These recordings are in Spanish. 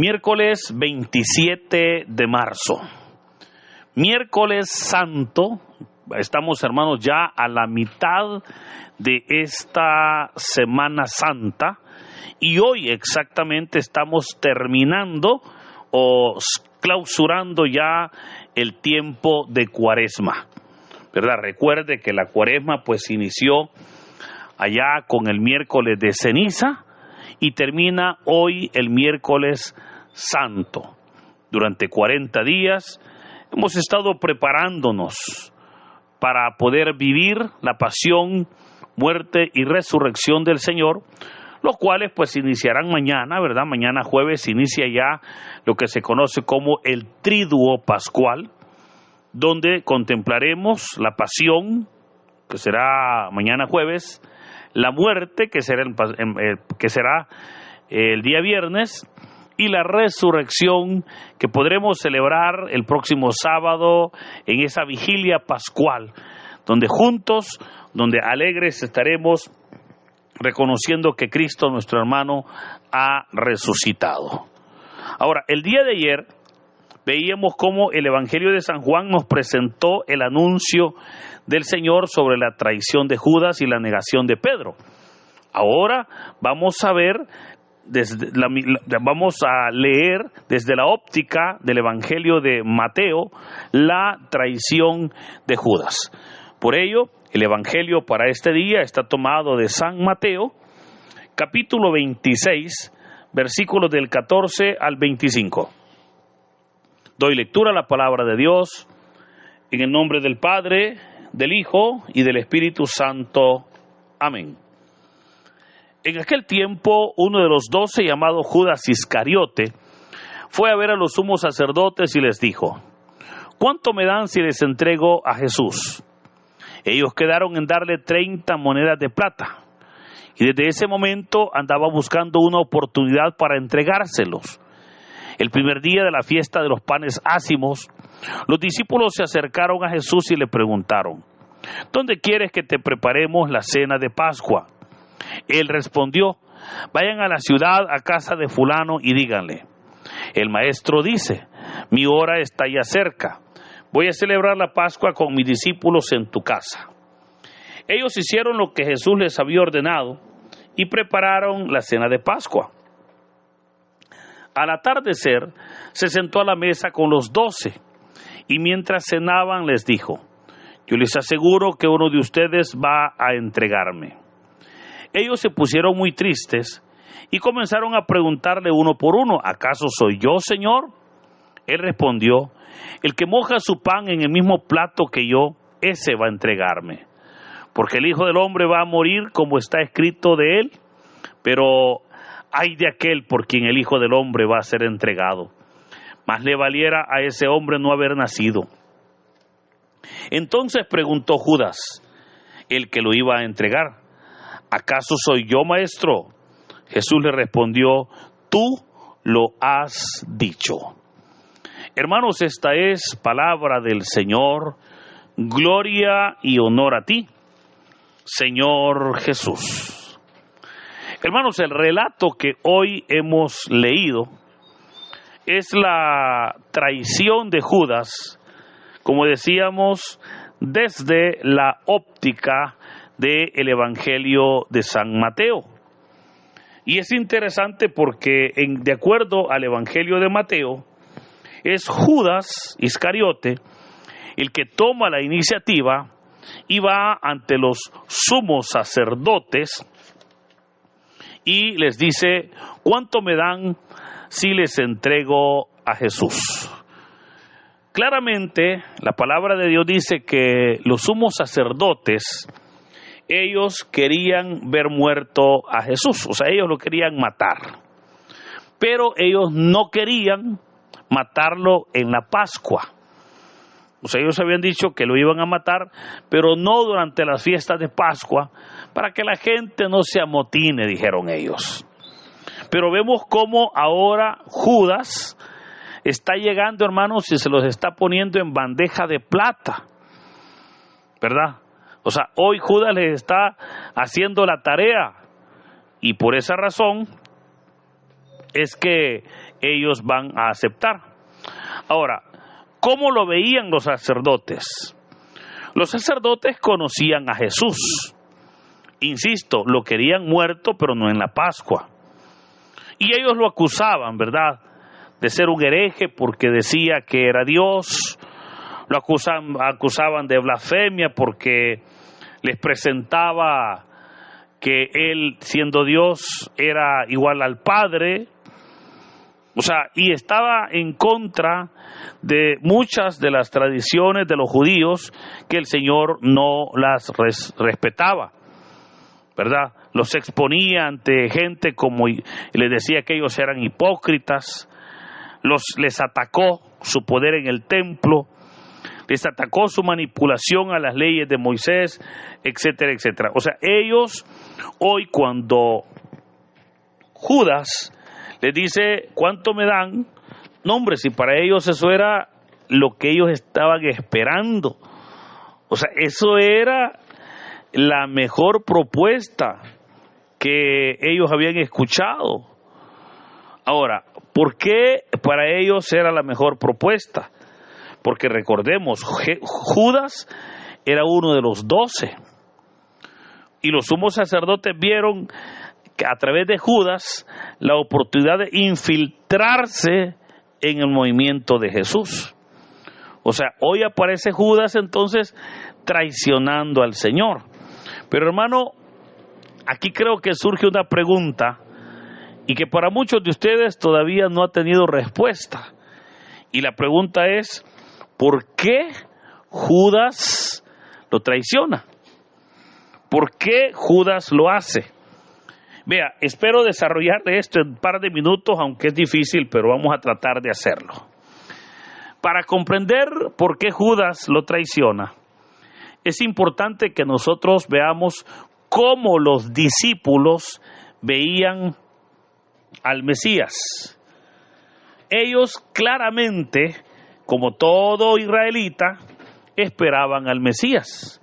Miércoles 27 de marzo, miércoles santo. Estamos, hermanos, ya a la mitad de esta Semana Santa y hoy exactamente estamos terminando o clausurando ya el tiempo de Cuaresma, ¿verdad? Recuerde que la Cuaresma pues inició allá con el miércoles de ceniza y termina hoy el miércoles santo. Durante 40 días hemos estado preparándonos para poder vivir la pasión, muerte y resurrección del Señor, los cuales pues iniciarán mañana, ¿verdad? Mañana jueves inicia ya lo que se conoce como el Triduo Pascual, donde contemplaremos la pasión, que será mañana jueves, la muerte, que será el día viernes, y la resurrección, que podremos celebrar el próximo sábado en esa vigilia pascual, donde juntos, donde alegres estaremos reconociendo que Cristo, nuestro hermano, ha resucitado. Ahora, el día de ayer veíamos cómo el Evangelio de San Juan nos presentó el anuncio del Señor sobre la traición de Judas y la negación de Pedro. Ahora vamos a ver, vamos a leer desde la óptica del Evangelio de Mateo la traición de Judas. Por ello, el Evangelio para este día está tomado de San Mateo, capítulo 26, versículos del 14 al 25. Doy lectura a la palabra de Dios en el nombre del Padre, del Hijo y del Espíritu Santo. Amén. En aquel tiempo, uno de los 12, llamado Judas Iscariote, fue a ver a los sumos sacerdotes y les dijo: ¿cuánto me dan si les entrego a Jesús? Ellos quedaron en darle 30 monedas de plata, y desde ese momento andaba buscando una oportunidad para entregárselos. El primer día de la fiesta de los panes ácimos, los discípulos se acercaron a Jesús y le preguntaron: ¿dónde quieres que te preparemos la cena de Pascua? Él respondió: vayan a la ciudad, a casa de fulano, y díganle: el maestro dice, mi hora está ya cerca, voy a celebrar la Pascua con mis discípulos en tu casa. Ellos hicieron lo que Jesús les había ordenado y prepararon la cena de Pascua. Al atardecer, se sentó a la mesa con los 12, y mientras cenaban les dijo: yo les aseguro que uno de ustedes va a entregarme. Ellos se pusieron muy tristes y comenzaron a preguntarle uno por uno: ¿acaso soy yo, Señor? Él respondió: el que moja su pan en el mismo plato que yo, ese va a entregarme. Porque el Hijo del Hombre va a morir como está escrito de él, pero ay de aquel por quien el Hijo del Hombre va a ser entregado. Más le valiera a ese hombre no haber nacido. Entonces preguntó Judas, el que lo iba a entregar: ¿acaso soy yo, maestro? Jesús le respondió: tú lo has dicho. Hermanos, esta es palabra del Señor. Gloria y honor a ti, Señor Jesús. Hermanos, el relato que hoy hemos leído es la traición de Judas, como decíamos, desde la óptica del Evangelio de San Mateo. Y es interesante porque, de acuerdo al Evangelio de Mateo, es Judas Iscariote el que toma la iniciativa y va ante los sumos sacerdotes y les dice: ¿cuánto me dan si les entrego a Jesús? Claramente, la palabra de Dios dice que los sumos sacerdotes, ellos querían ver muerto a Jesús, o sea, ellos lo querían matar, pero ellos no querían matarlo en la Pascua. O sea, ellos habían dicho que lo iban a matar, pero no durante las fiestas de Pascua, para que la gente no se amotine, dijeron ellos. Pero vemos cómo ahora Judas está llegando, hermanos, y se los está poniendo en bandeja de plata, ¿verdad? O sea, hoy Judas les está haciendo la tarea, y por esa razón es que ellos van a aceptar. Ahora, ¿cómo lo veían los sacerdotes? Los sacerdotes conocían a Jesús. Insisto, lo querían muerto, pero no en la Pascua. Y ellos lo acusaban, ¿verdad?, de ser un hereje porque decía que era Dios. Lo acusaban de blasfemia porque les presentaba que él, siendo Dios, era igual al Padre. O sea, y estaba en contra de muchas de las tradiciones de los judíos que el Señor no las respetaba, ¿verdad? Los exponía ante gente como, y les decía que ellos eran hipócritas, les atacó su poder en el templo, les atacó su manipulación a las leyes de Moisés, etcétera, etcétera. O sea, ellos hoy cuando Judas les dice, ¿cuánto me dan? No, hombre, si para ellos eso era lo que ellos estaban esperando. O sea, eso era la mejor propuesta que ellos habían escuchado. Ahora, ¿por qué para ellos era la mejor propuesta? Porque recordemos, Judas era uno de los 12. Y los sumos sacerdotes vieron que a través de Judas la oportunidad de infiltrarse en el movimiento de Jesús. O sea, hoy aparece Judas entonces traicionando al Señor. Pero hermano, aquí creo que surge una pregunta y que para muchos de ustedes todavía no ha tenido respuesta. Y la pregunta es, ¿por qué Judas lo traiciona? ¿Por qué Judas lo hace? Vea, espero desarrollarle esto en un par de minutos, aunque es difícil, pero vamos a tratar de hacerlo. Para comprender por qué Judas lo traiciona, es importante que nosotros veamos cómo los discípulos veían al Mesías. Ellos claramente, como todo israelita, esperaban al Mesías.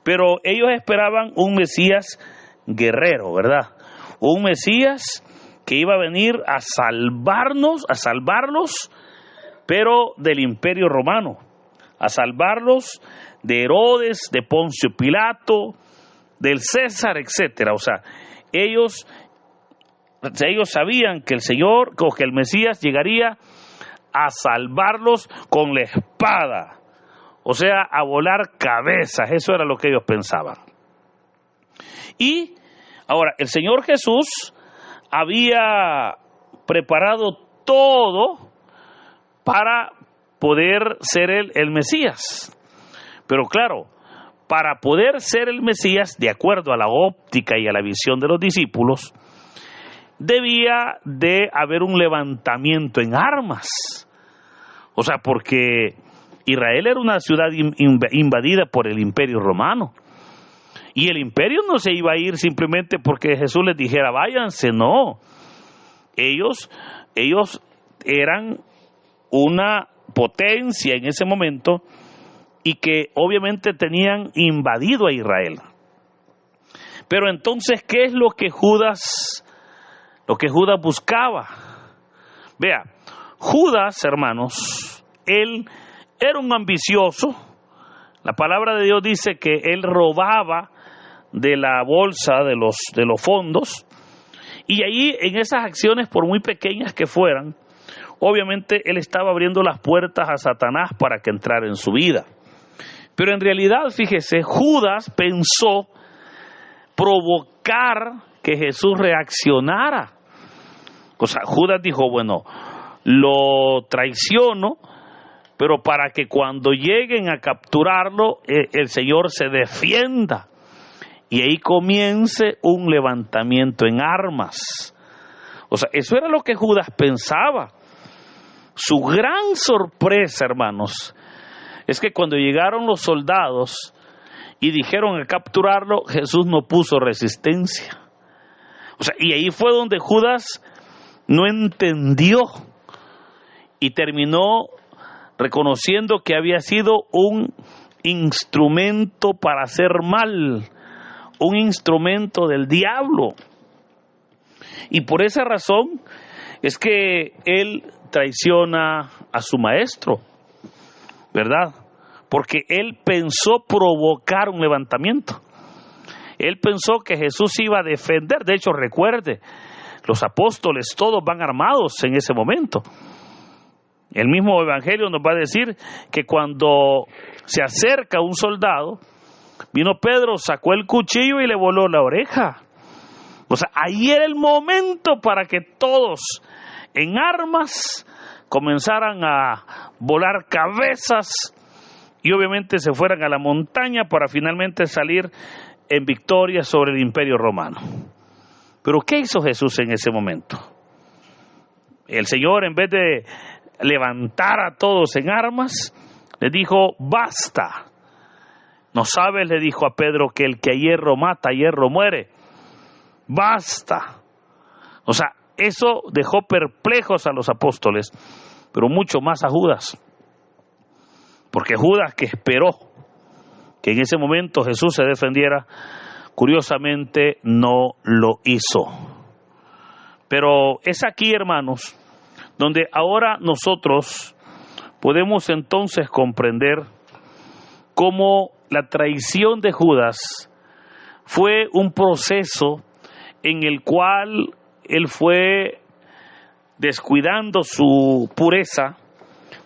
Pero ellos esperaban un Mesías guerrero, ¿verdad? Un Mesías que iba a venir a salvarlos, pero del Imperio Romano, a salvarlos de Herodes, de Poncio Pilato, del César, etcétera. O sea, ellos sabían que el Señor, que el Mesías llegaría a salvarlos con la espada, o sea, a volar cabezas. Eso era lo que ellos pensaban. Y ahora, el Señor Jesús había preparado todo para poder ser el Mesías. Pero claro, para poder ser el Mesías, de acuerdo a la óptica y a la visión de los discípulos, debía de haber un levantamiento en armas. O sea, porque Israel era una ciudad invadida por el Imperio Romano. Y el imperio no se iba a ir simplemente porque Jesús les dijera, váyanse, no. Ellos eran una potencia en ese momento y que obviamente tenían invadido a Israel. Pero entonces, ¿qué es lo que Judas buscaba? Vea, Judas, hermanos, él era un ambicioso. La palabra de Dios dice que él robaba de la bolsa de los fondos, y ahí en esas acciones, por muy pequeñas que fueran, obviamente él estaba abriendo las puertas a Satanás para que entrara en su vida. Pero en realidad, fíjese, Judas pensó provocar que Jesús reaccionara. O sea, Judas dijo, bueno, lo traiciono, pero para que cuando lleguen a capturarlo, el Señor se defienda. Y ahí comience un levantamiento en armas. O sea, eso era lo que Judas pensaba. Su gran sorpresa, hermanos, es que cuando llegaron los soldados y dijeron a capturarlo, Jesús no puso resistencia. O sea, y ahí fue donde Judas no entendió y terminó reconociendo que había sido un instrumento para hacer mal, un instrumento del diablo. Y por esa razón, es que él traiciona a su maestro, ¿verdad? Porque él pensó provocar un levantamiento. Él pensó que Jesús iba a defender. De hecho, recuerde, los apóstoles todos van armados en ese momento. El mismo Evangelio nos va a decir que cuando se acerca un soldado, vino Pedro, sacó el cuchillo y le voló la oreja. O sea, ahí era el momento para que todos en armas comenzaran a volar cabezas y obviamente se fueran a la montaña para finalmente salir en victoria sobre el Imperio Romano. Pero ¿qué hizo Jesús en ese momento? El Señor, en vez de levantar a todos en armas, les dijo: basta. ¿No sabes?, le dijo a Pedro, que el que a hierro mata, a hierro muere. Basta. O sea, eso dejó perplejos a los apóstoles, pero mucho más a Judas. Porque Judas, que esperó que en ese momento Jesús se defendiera, curiosamente no lo hizo. Pero es aquí, hermanos, donde ahora nosotros podemos entonces comprender cómo la traición de Judas fue un proceso en el cual él fue descuidando su pureza,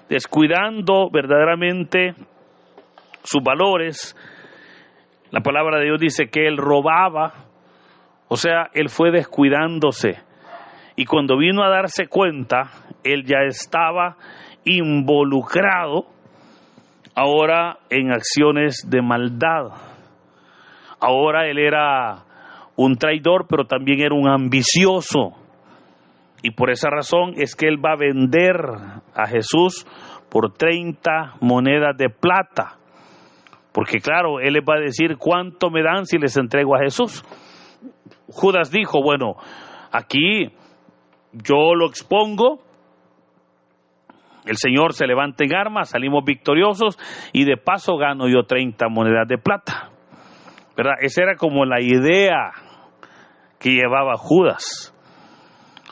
descuidando verdaderamente sus valores. La palabra de Dios dice que él robaba, o sea, él fue descuidándose. Y cuando vino a darse cuenta, él ya estaba involucrado ahora en acciones de maldad. Ahora él era un traidor, pero también era un ambicioso. Y por esa razón es que él va a vender a Jesús por 30 monedas de plata. Porque claro, él les va a decir: ¿cuánto me dan si les entrego a Jesús? Judas dijo: bueno, aquí yo lo expongo, el Señor se levanta en armas, salimos victoriosos y de paso gano yo 30 monedas de plata, ¿verdad? Esa era como la idea que llevaba Judas.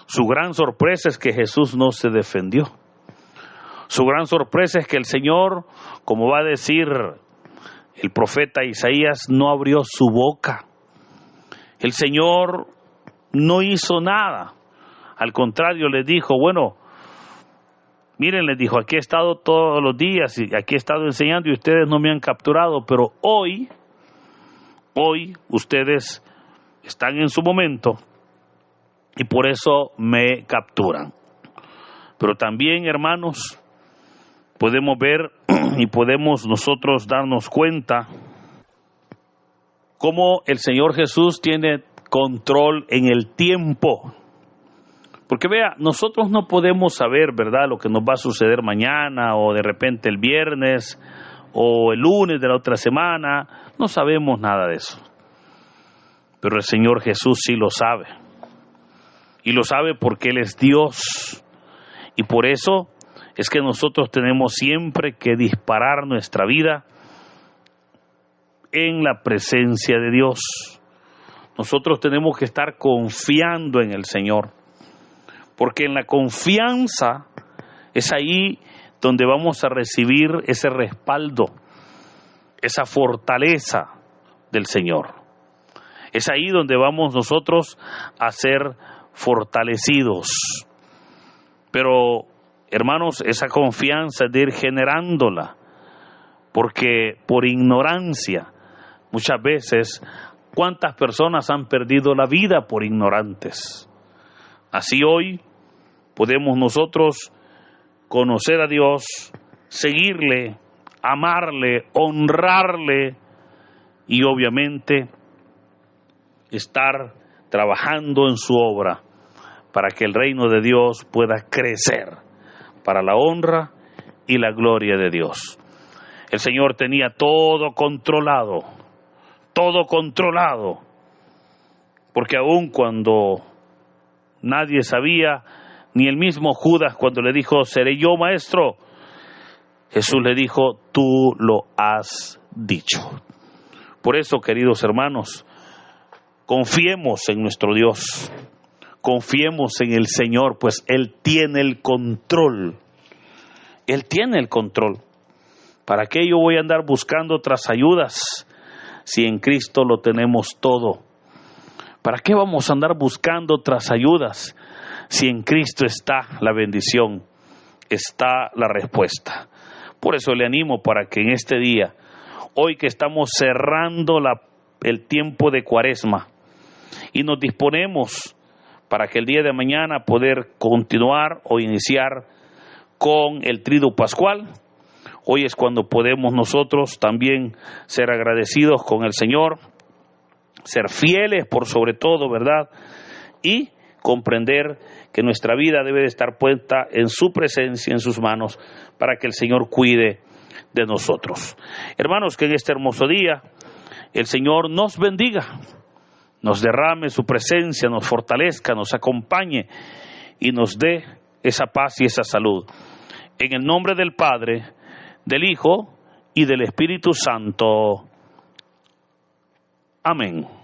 Su gran sorpresa es que Jesús no se defendió. Su gran sorpresa es que el Señor, como va a decir el profeta Isaías, no abrió su boca. El Señor no hizo nada. Al contrario, les dijo: bueno, miren, les dijo, aquí he estado todos los días y aquí he estado enseñando y ustedes no me han capturado, pero hoy ustedes están en su momento y por eso me capturan. Pero también, hermanos, podemos ver y podemos nosotros darnos cuenta cómo el Señor Jesús tiene control en el tiempo. Porque vea, nosotros no podemos saber, ¿verdad?, lo que nos va a suceder mañana o de repente el viernes o el lunes de la otra semana. No sabemos nada de eso. Pero el Señor Jesús sí lo sabe. Y lo sabe porque Él es Dios. Y por eso es que nosotros tenemos siempre que disparar nuestra vida en la presencia de Dios. Nosotros tenemos que estar confiando en el Señor. Porque en la confianza es ahí donde vamos a recibir ese respaldo, esa fortaleza del Señor. Es ahí donde vamos nosotros a ser fortalecidos. Pero, hermanos, esa confianza es de ir generándola, porque por ignorancia, muchas veces, ¿cuántas personas han perdido la vida por ignorantes? Así hoy podemos nosotros conocer a Dios, seguirle, amarle, honrarle y obviamente estar trabajando en su obra para que el reino de Dios pueda crecer para la honra y la gloria de Dios. El Señor tenía todo controlado, porque aun cuando nadie sabía, ni el mismo Judas cuando le dijo: ¿seré yo, maestro? Jesús le dijo: tú lo has dicho. Por eso, queridos hermanos, confiemos en nuestro Dios, Confiemos en el Señor, pues Él tiene el control. Él tiene el control. ¿Para qué yo voy a andar buscando otras ayudas si en Cristo lo tenemos todo? ¿Para qué vamos a andar buscando otras ayudas si en Cristo está la bendición, está la respuesta? Por eso le animo para que en este día, hoy que estamos cerrando el tiempo de Cuaresma y nos disponemos para que el día de mañana poder continuar o iniciar con el Triduo Pascual, hoy es cuando podemos nosotros también ser agradecidos con el Señor, ser fieles por sobre todo, ¿verdad? Y comprender que nuestra vida debe de estar puesta en su presencia, en sus manos, para que el Señor cuide de nosotros. Hermanos, que en este hermoso día el Señor nos bendiga, nos derrame su presencia, nos fortalezca, nos acompañe y nos dé esa paz y esa salud. En el nombre del Padre, del Hijo y del Espíritu Santo. Amén.